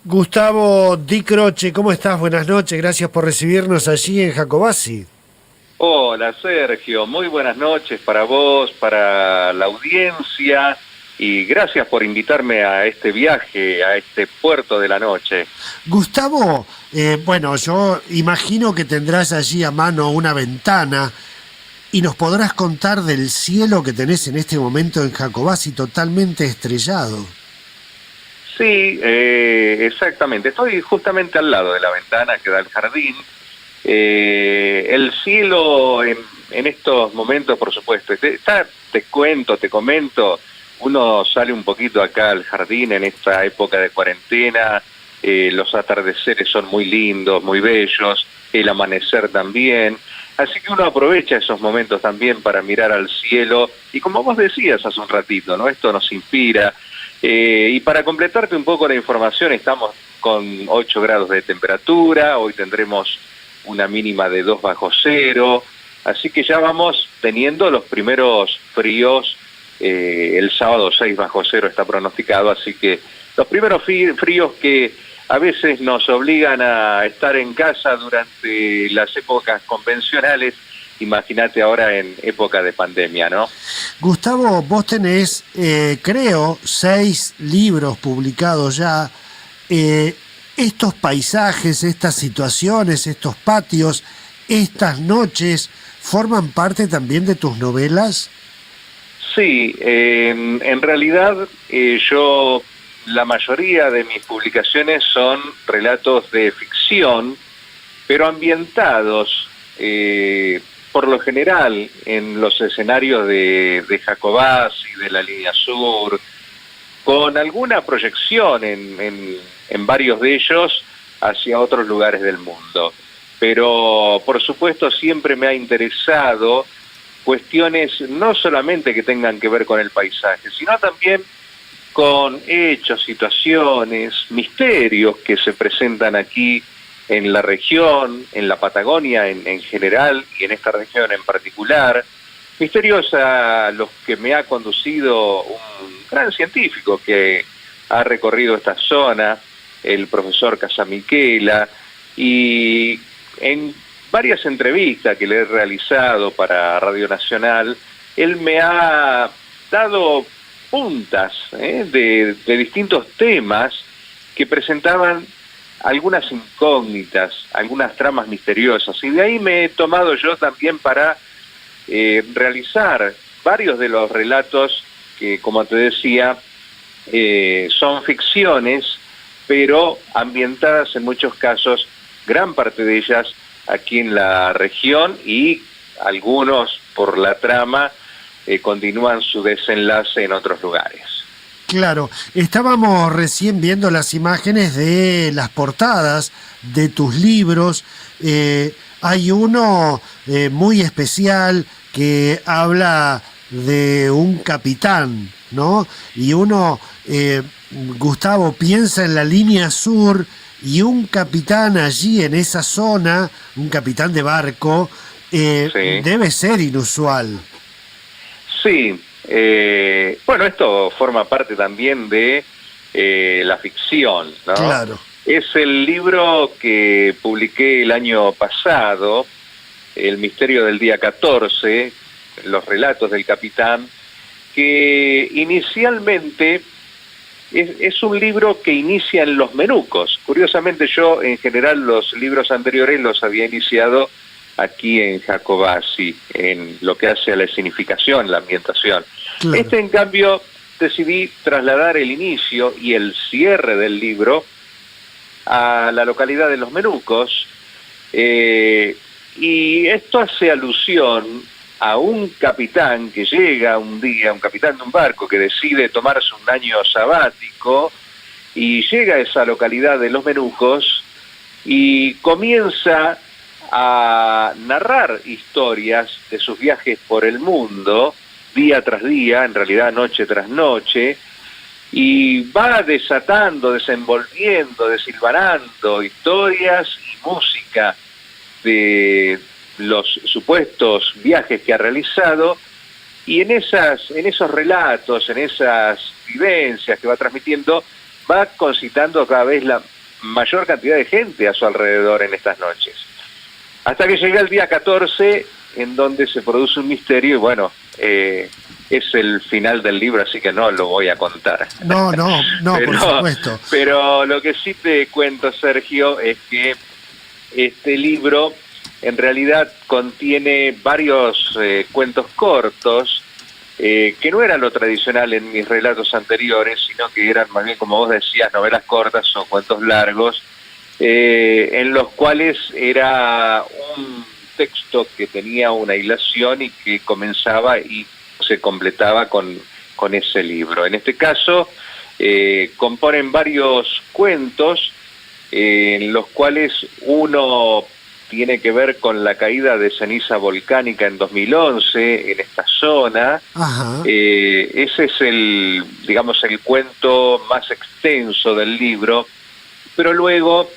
Gustavo Di Croce, ¿cómo estás? Buenas noches, gracias por recibirnos allí en Jacobasi. Hola Sergio, muy buenas noches para vos, para la audiencia y gracias por invitarme a este viaje, a este puerto de la noche. Gustavo, bueno, yo imagino que tendrás allí a mano una ventana y nos podrás contar del cielo que tenés en este momento en Jacobasi totalmente estrellado. Sí, exactamente, estoy justamente al lado de la ventana que da al jardín. El cielo en estos momentos, por supuesto, te cuento, te comento, uno sale un poquito acá al jardín en esta época de cuarentena, los atardeceres son muy lindos, muy bellos, el amanecer también, así que uno aprovecha esos momentos también para mirar al cielo y como vos decías hace un ratito, ¿no? Esto nos inspira. Y para completarte un poco la información, estamos con 8 grados de temperatura, hoy tendremos una mínima de 2 bajo cero, así que ya vamos teniendo los primeros fríos, el sábado 6 bajo cero está pronosticado, así que los primeros fríos que a veces nos obligan a estar en casa durante las épocas convencionales, imagínate ahora en época de pandemia, ¿no? Gustavo, vos tenés, creo, 6 libros publicados ya. Eh, Estos paisajes, estas situaciones, estos patios, estas noches, ¿forman parte también de tus novelas? Sí, en realidad yo, la mayoría de mis publicaciones son relatos de ficción, pero ambientados por lo general en los escenarios de Jacobasi, de la Línea Sur, con alguna proyección en varios de ellos hacia otros lugares del mundo. Pero por supuesto siempre me ha interesado cuestiones no solamente que tengan que ver con el paisaje, sino también con hechos, situaciones, misterios que se presentan aquí en la región, en la Patagonia en general y en esta región en particular, misterios a los que me ha conducido un gran científico que ha recorrido esta zona, el profesor Casamichela, y en varias entrevistas que le he realizado para Radio Nacional, él me ha dado puntas de distintos temas que presentaban algunas incógnitas, algunas tramas misteriosas, y de ahí me he tomado yo también para realizar varios de los relatos que, como te decía, son ficciones, pero ambientadas en muchos casos, gran parte de ellas aquí en la región y algunos por la trama continúan su desenlace en otros lugares. Claro, estábamos recién viendo las imágenes de las portadas de tus libros. Hay uno muy especial que habla de un capitán, ¿no? Y uno, Gustavo, piensa en la línea sur y un capitán allí en esa zona, un capitán de barco, Sí. debe ser inusual. Sí, bueno, esto forma parte también de la ficción, ¿no? Claro. Es el libro que publiqué el año pasado, El misterio del día 14, los relatos del capitán, que inicialmente es un libro que inicia en los Menucos. Curiosamente yo en general los libros anteriores los había iniciado aquí en Jacobasi, en lo que hace a la escenificación, la ambientación. Claro. Este, en cambio, decidí trasladar el inicio y el cierre del libro a la localidad de Los Menucos, y esto hace alusión a un capitán que llega un día, un capitán de un barco que decide tomarse un año sabático y llega a esa localidad de Los Menucos y comienza a narrar historias de sus viajes por el mundo, día tras día, en realidad noche tras noche, y va desatando, desenvolviendo, desilvanando historias y música de los supuestos viajes que ha realizado, y en esos relatos, en esas vivencias que va transmitiendo, va concitando cada vez la mayor cantidad de gente a su alrededor en estas noches. Hasta que llega el día 14, en donde se produce un misterio, y bueno, es el final del libro, así que no lo voy a contar. No, pero, por supuesto. Pero lo que sí te cuento, Sergio, es que este libro en realidad contiene varios cuentos cortos, que no era lo tradicional en mis relatos anteriores, sino que eran más bien, como vos decías, novelas cortas o cuentos largos, en los cuales era un texto que tenía una hilación y que comenzaba y se completaba con ese libro. En este caso, componen varios cuentos, en los cuales uno tiene que ver con la caída de ceniza volcánica en 2011 en esta zona. Ese es el cuento más extenso del libro, pero luego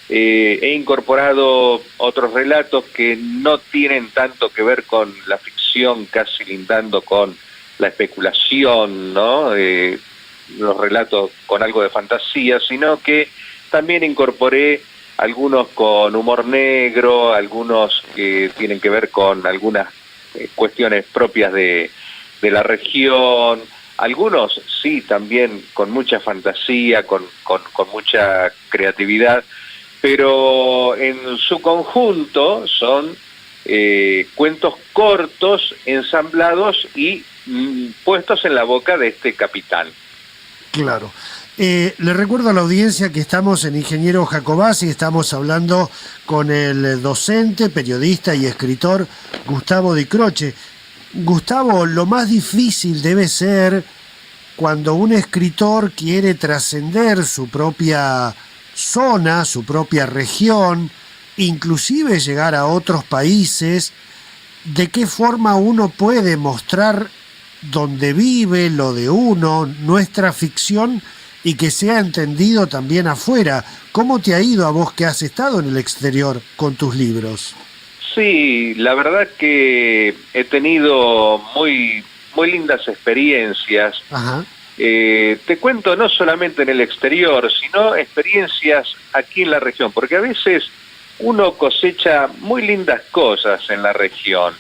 he incorporado otros relatos que no tienen tanto que ver con la ficción, casi lindando con la especulación, ¿no? Los relatos con algo de fantasía, sino que también incorporé algunos con humor negro, algunos que tienen que ver con algunas cuestiones propias de la región, algunos sí también con mucha fantasía, con mucha creatividad, pero en su conjunto son cuentos cortos, ensamblados y puestos en la boca de este capitán. Claro. Le recuerdo a la audiencia que estamos en Ingeniero Jacobacci, estamos hablando con el docente, periodista y escritor Gustavo Di Croce. Gustavo, lo más difícil debe ser cuando un escritor quiere trascender su propia zona, su propia región, inclusive llegar a otros países. ¿De qué forma uno puede mostrar donde vive, lo de uno, nuestra ficción, y que sea entendido también afuera? ¿Cómo te ha ido a vos que has estado en el exterior con tus libros? Sí, la verdad que he tenido muy lindas experiencias. Ajá. Te cuento, no solamente en el exterior, sino experiencias aquí en la región, porque a veces uno cosecha muy lindas cosas en la región,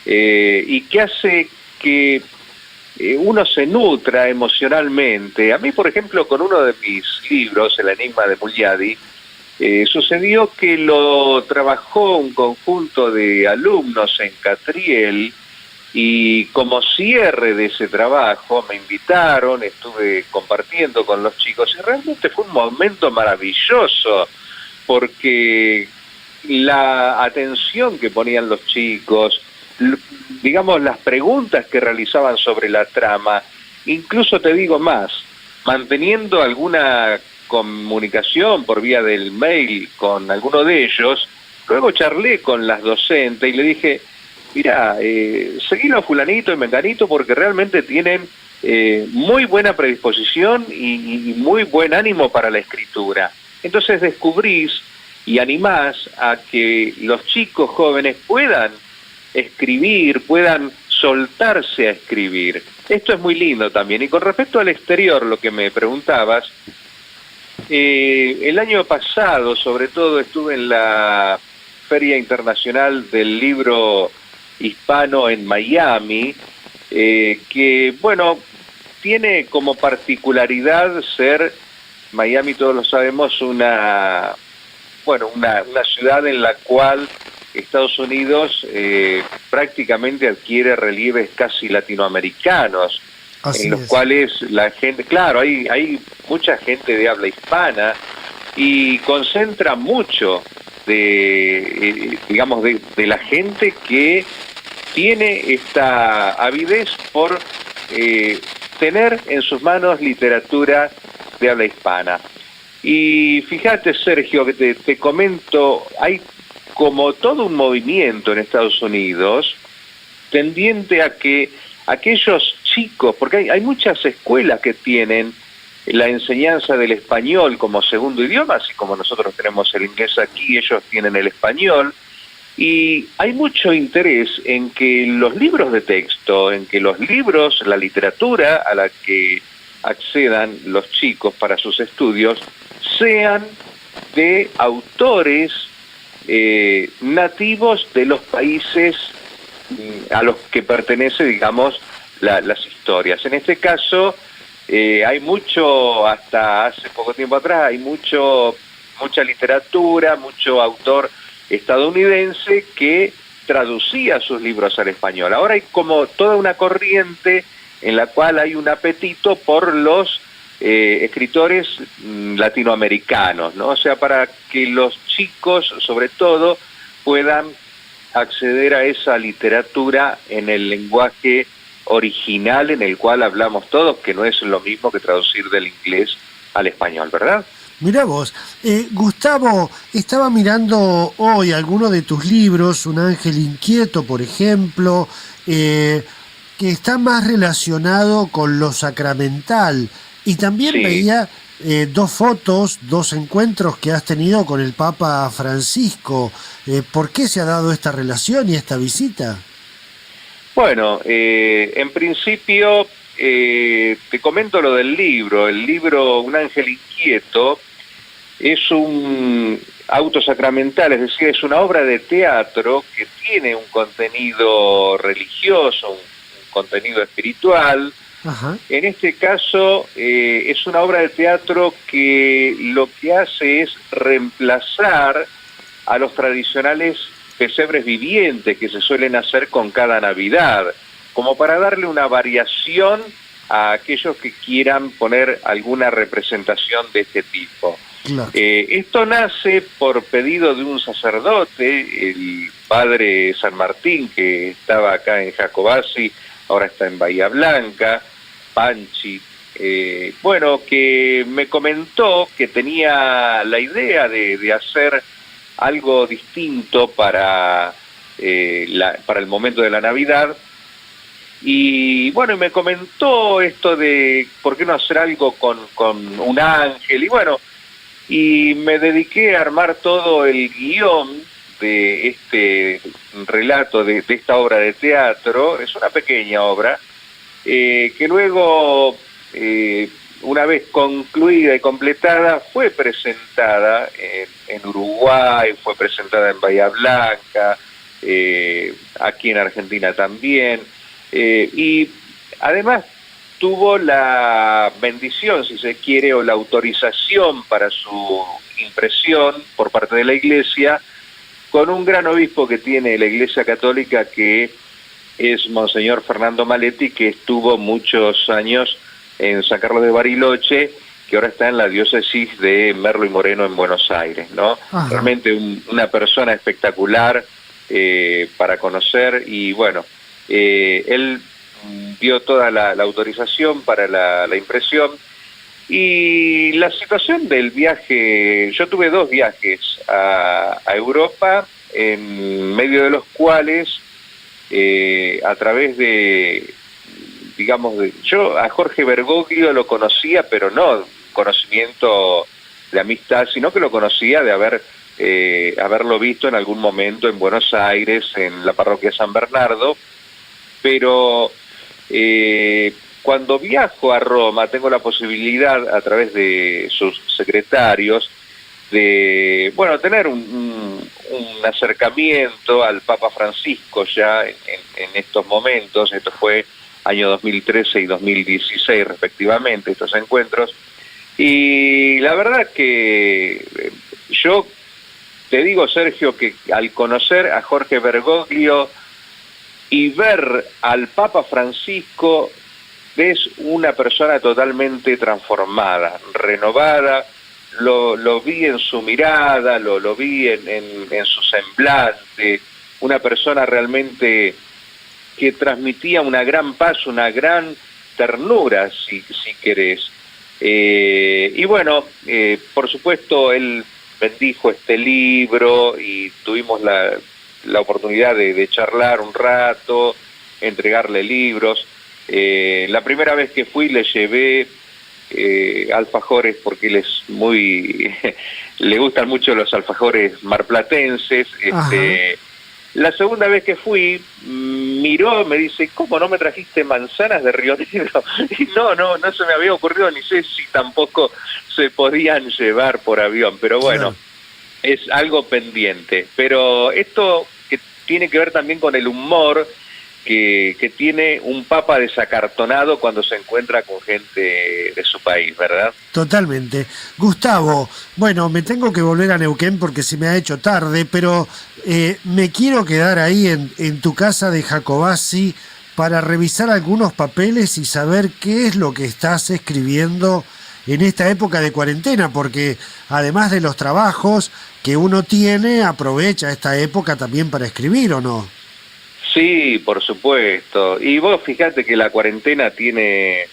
y que hace que uno se nutra emocionalmente. A mí, por ejemplo, con uno de mis libros, El Enigma de Mugliadi, sucedió que lo trabajó un conjunto de alumnos en Catriel, y como cierre de ese trabajo me invitaron, estuve compartiendo con los chicos, y realmente fue un momento maravilloso, porque la atención que ponían los chicos, digamos, las preguntas que realizaban sobre la trama, incluso te digo más, manteniendo alguna comunicación por vía del mail con alguno de ellos, luego charlé con las docentes y le dije, mira, seguilo a fulanito y menganito porque realmente tienen muy buena predisposición y muy buen ánimo para la escritura. Entonces descubrís y animás a que los chicos jóvenes puedan escribir, puedan soltarse a escribir. Esto es muy lindo también. Y con respecto al exterior, lo que me preguntabas, el año pasado, sobre todo, estuve en la Feria Internacional del Libro Hispano en Miami, que, bueno, tiene como particularidad ser, Miami todos lo sabemos, una ciudad en la cual Estados Unidos prácticamente adquiere relieves casi latinoamericanos. Así en los cuales la gente, claro, hay mucha gente de habla hispana y concentra mucho de la gente que tiene esta avidez por tener en sus manos literatura de habla hispana. Y fíjate, Sergio, que te comento, hay como todo un movimiento en Estados Unidos tendiente a que aquellos chicos, porque hay muchas escuelas que tienen la enseñanza del español como segundo idioma, así como nosotros tenemos el inglés aquí, ellos tienen el español, y hay mucho interés en que los libros de texto, en que los libros, la literatura a accedan los chicos para sus estudios sean de autores nativos de los países a los que pertenece, digamos, las historias. En este caso, hay mucho, hasta hace poco tiempo atrás, hay mucha literatura, mucho autor estadounidense que traducía sus libros al español. Ahora hay como toda una corriente en la cual hay un apetito por los escritores latinoamericanos, ¿no? O sea, para que los chicos, sobre todo, puedan acceder a esa literatura en el lenguaje original en el cual hablamos todos, que no es lo mismo que traducir del inglés al español, ¿verdad? Mirá vos, Gustavo, estaba mirando hoy alguno de tus libros, Un ángel inquieto, por ejemplo, que está más relacionado con lo sacramental. Y también Sí. veía dos fotos, dos encuentros que has tenido con el Papa Francisco. ¿Por qué se ha dado esta relación y esta visita? Bueno, en principio te comento lo del libro. El libro Un ángel inquieto es un auto sacramental, es decir, es una obra de teatro que tiene un contenido religioso, un contenido espiritual. Ajá. En este caso es una obra de teatro que lo que hace es reemplazar a los tradicionales pesebres vivientes que se suelen hacer con cada Navidad, como para darle una variación a aquellos que quieran poner alguna representación de este tipo. Claro. Esto nace por pedido de un sacerdote, el padre San Martín, que estaba acá en Jacobasi, ahora está en Bahía Blanca, Panchi, bueno, que me comentó que tenía la idea de hacer algo distinto para el momento de la Navidad. Y bueno, y me comentó esto de por qué no hacer algo con un ángel, y bueno, y me dediqué a armar todo el guión de este relato, de esta obra de teatro. Es una pequeña obra, que luego, una vez concluida y completada, fue presentada en Uruguay, fue presentada en Bahía Blanca, aquí en Argentina también, y además tuvo la bendición, si se quiere, o la autorización para su impresión por parte de la Iglesia, con un gran obispo que tiene la Iglesia Católica, que es Monseñor Fernando Maletti, que estuvo muchos años en San Carlos de Bariloche, que ahora está en la diócesis de Merlo y Moreno en Buenos Aires, ¿no? Ajá. Realmente una persona espectacular para conocer, y bueno, él dio toda la autorización para la impresión. Y la situación del viaje, yo tuve 2 viajes a Europa, en medio de los cuales, a través de, digamos, yo a Jorge Bergoglio lo conocía, pero no conocimiento de amistad, sino que lo conocía de haberlo visto en algún momento en Buenos Aires, en la parroquia San Bernardo, pero cuando viajo a Roma tengo la posibilidad, a través de sus secretarios, de, bueno, tener un acercamiento al Papa Francisco ya en estos momentos. Esto fue año 2013 y 2016 respectivamente, estos encuentros, y la verdad que yo te digo, Sergio, que al conocer a Jorge Bergoglio y ver al Papa Francisco, ves una persona totalmente transformada, renovada. Lo vi en su mirada, lo vi en su semblante, una persona realmente que transmitía una gran paz, una gran ternura, si querés. Y bueno, por supuesto, él bendijo este libro y tuvimos la oportunidad de charlar un rato, entregarle libros. La primera vez que fui le llevé alfajores, porque él es muy le gustan mucho los alfajores marplatenses, La segunda vez que fui, miró, me dice, ¿cómo no me trajiste manzanas de Río Negro? Y no se me había ocurrido, ni sé si tampoco se podían llevar por avión, pero bueno, Claro. es algo pendiente. Pero esto que tiene que ver también con el humor que tiene un papa desacartonado cuando se encuentra con gente de su país, ¿verdad? Totalmente. Gustavo, bueno, me tengo que volver a Neuquén porque se me ha hecho tarde, pero me quiero quedar ahí en tu casa de Jacobasi para revisar algunos papeles y saber qué es lo que estás escribiendo en esta época de cuarentena, porque además de los trabajos que uno tiene, aprovecha esta época también para escribir, ¿o no? Sí, por supuesto. Y vos fíjate que la cuarentena tiene,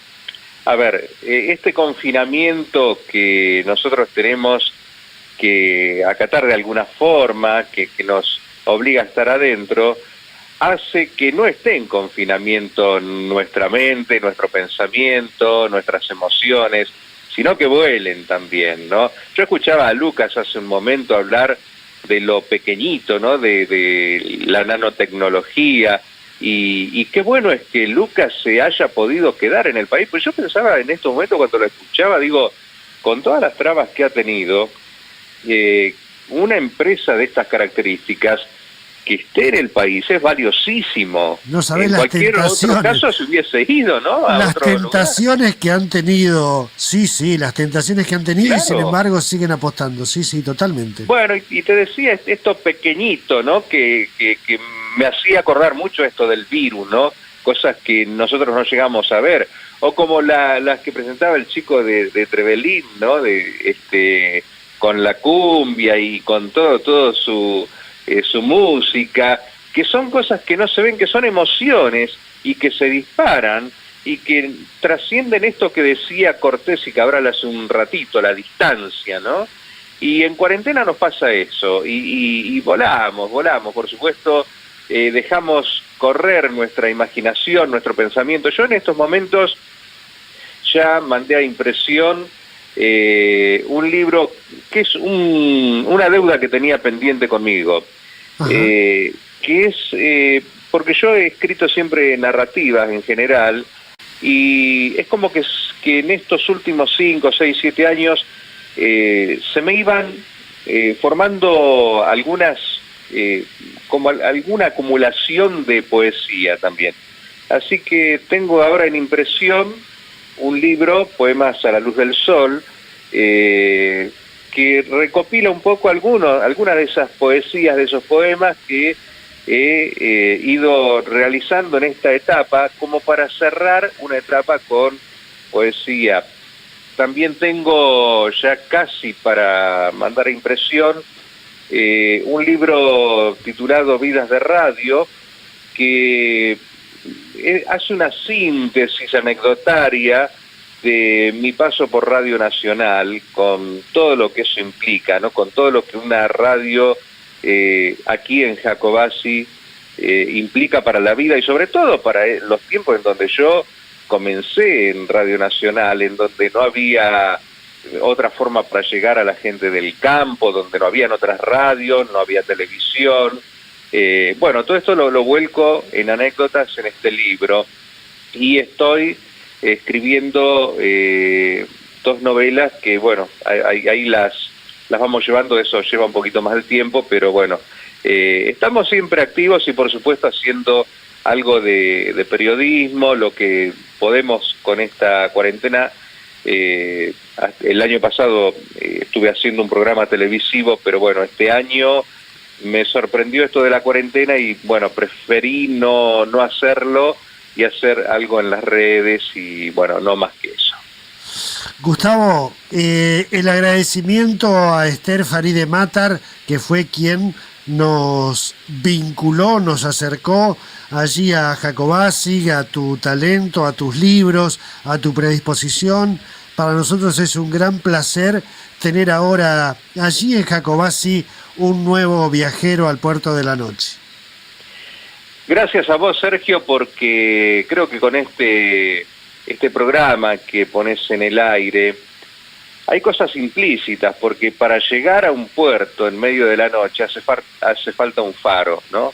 a ver, este confinamiento que nosotros tenemos que acatar de alguna forma, que nos obliga a estar adentro, hace que no esté en confinamiento nuestra mente, nuestro pensamiento, nuestras emociones, sino que vuelen también, ¿no? Yo escuchaba a Lucas hace un momento hablar de lo pequeñito, ¿no? De la nanotecnología, y qué bueno es que Lucas se haya podido quedar en el país, pues yo pensaba en estos momentos cuando lo escuchaba, digo, con todas las trabas que ha tenido, una empresa de estas características que esté en el país es valiosísimo. No sabés En las cualquier otro tentaciones. caso se hubiese ido, ¿no? A Las otro lugar. tentaciones que han tenido, sí, sí, las tentaciones que han tenido y sin Claro. embargo siguen apostando, sí, sí, totalmente. Bueno, y te decía esto pequeñito, ¿no? Que me hacía acordar mucho esto del virus, ¿no? Cosas que nosotros no llegamos a ver. O como las que presentaba el chico de Trevelin, ¿no? Con la cumbia y con todo su música, que son cosas que no se ven, que son emociones y que se disparan y que trascienden esto que decía Cortés y Cabral hace un ratito, la distancia, ¿no? Y en cuarentena nos pasa eso, y volamos, por supuesto, dejamos correr nuestra imaginación, nuestro pensamiento. Yo en estos momentos ya mandé a impresión un libro que es una deuda que tenía pendiente conmigo, Ajá. que es, porque yo he escrito siempre narrativas en general, y es como que en estos últimos 5, 6, 7 años se me iban formando algunas, como alguna acumulación de poesía también. Así que tengo ahora en impresión un libro, Poemas a la luz del sol, que recopila un poco algunas de esas poesías, de esos poemas que he ido realizando en esta etapa, como para cerrar una etapa con poesía. También tengo ya casi para mandar a impresión un libro titulado Vidas de Radio, que hace una síntesis anecdotaria de mi paso por Radio Nacional, con todo lo que eso implica, ¿no? Con todo lo que una radio aquí en Jacobasi implica para la vida y sobre todo para los tiempos en donde yo comencé en Radio Nacional, en donde no había otra forma para llegar a la gente del campo, donde no habían otras radios, no había televisión. Bueno, todo esto lo vuelco en anécdotas en este libro, y estoy escribiendo 2 novelas que, bueno, ahí las vamos llevando. Eso lleva un poquito más de tiempo, pero bueno, estamos siempre activos y por supuesto haciendo algo de periodismo, lo que podemos con esta cuarentena. El año pasado estuve haciendo un programa televisivo, pero bueno, este año me sorprendió esto de la cuarentena y bueno, preferí no hacerlo y hacer algo en las redes y bueno, no más que eso. Gustavo, el agradecimiento a Esther Faride Matar, que fue quien nos vinculó, nos acercó allí a Jacobasi, a tu talento, a tus libros, a tu predisposición. Para nosotros es un gran placer tener ahora allí en Jacobasi un nuevo viajero al puerto de la noche. Gracias a vos, Sergio, porque creo que con este programa que pones en el aire hay cosas implícitas, porque para llegar a un puerto en medio de la noche hace falta un faro, ¿no?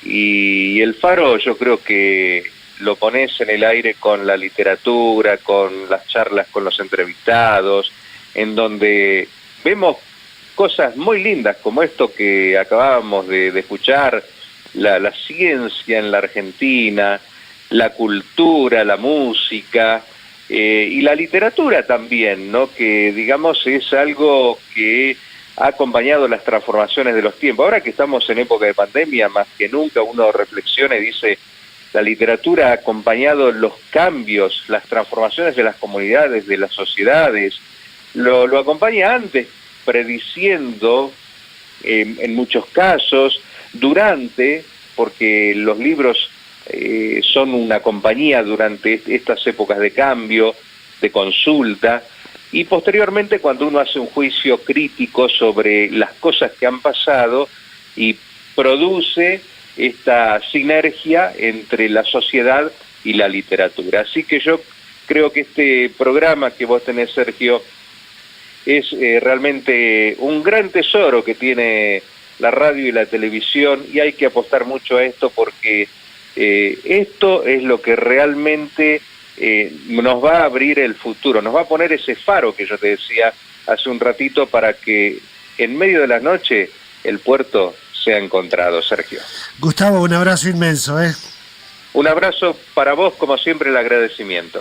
y el faro yo creo que lo pones en el aire con la literatura, con las charlas con los entrevistados, en donde vemos cosas muy lindas como esto que acabábamos de escuchar, la ciencia en la Argentina, la cultura, la música y la literatura también, ¿no? Que digamos es algo que ha acompañado las transformaciones de los tiempos. Ahora que estamos en época de pandemia, más que nunca uno reflexiona y dice, la literatura ha acompañado los cambios, las transformaciones de las comunidades, de las sociedades, lo acompaña antes, prediciendo en muchos casos, durante, porque los libros son una compañía durante estas épocas de cambio, de consulta, y posteriormente cuando uno hace un juicio crítico sobre las cosas que han pasado y produce esta sinergia entre la sociedad y la literatura. Así que yo creo que este programa que vos tenés, Sergio, es realmente un gran tesoro que tiene la radio y la televisión, y hay que apostar mucho a esto porque esto es lo que realmente nos va a abrir el futuro, nos va a poner ese faro que yo te decía hace un ratito para que en medio de la noche el puerto sea encontrado, Sergio. Gustavo, un abrazo inmenso, ¿eh? Un abrazo para vos, como siempre, el agradecimiento.